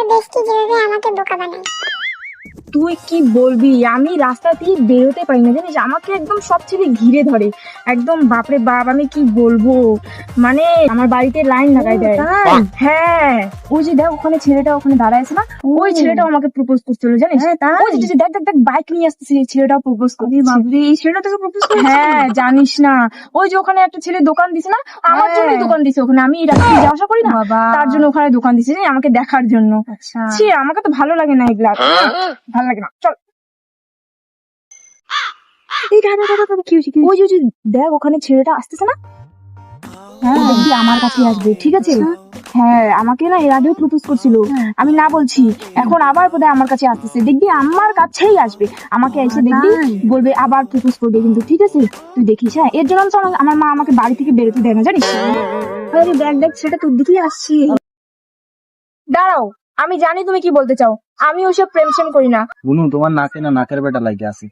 বেস্টি যেভাবে আমাকে বোকা বানায়। তুই কি বলবি, আমি রাস্তা দিয়ে বেরোতে পারি না জানিস, আমাকে একদম সব ছেলে ঘিরে ধরে একদম। বাপরে বাপ, আমি কি বলবো, মানে আমার বাড়িতে লাইন লাগাই দেয়। হ্যাঁ, ওই যে দেখ ওখানে ছেলেটা ওখানে দাঁড়ায় আছে না, ওই ছেলেটাও আমাকে প্রপোজ করছিল জানিস। ওই যে দেখ দেখ দেখ বাইক নিয়ে আসতেছে, এই ছেলেটাও প্রপোজ করছে। এই ছেলেটা তোকে প্রপোজ করছে? হ্যাঁ, জানিস না, ওই যে ওখানে একটা ছেলে দোকান দিছে না, আমার জন্যই দোকান দিছে ওখানে। আমি রাস্তায় যাওয়া আসা করি না, তার জন্য ওখানে দোকান দিছে আমাকে দেখার জন্য। ছি, আমাকে তো ভালো লাগে না এগুলা, ভালো লাগে না। চল, ওই যে দেখ ওখানে ছেলেটা আসতেছে না, দেখবি আমার কাছে আসবে, ঠিক আছে? হ্যাঁ, আমাকে না এর আগেও প্রপোজ করছিল, আমি না বলছি, এখন আবার বোধহয় আমার কাছে আসতেছে, দেখবি আমার কাছেই আসবে, আমাকে এসে দেখবি বলবে আবার প্রপোজ করবে কিন্তু, ঠিক আছে? তুই দেখিস। হ্যাঁ, এর জন্য তো আমার মা আমাকে বাড়ি থেকে বেরোতে দেয় না জানিস। আরে দেখ দেখ সেটা তোর দিকেই আসছি। দাঁড়াও, আমি জানি তুমি কি বলতে চাও, আমি ওইসব প্রেম সেম করি না। বুনু, তোমার নাকে না নাকের বেটা লাগে আছে।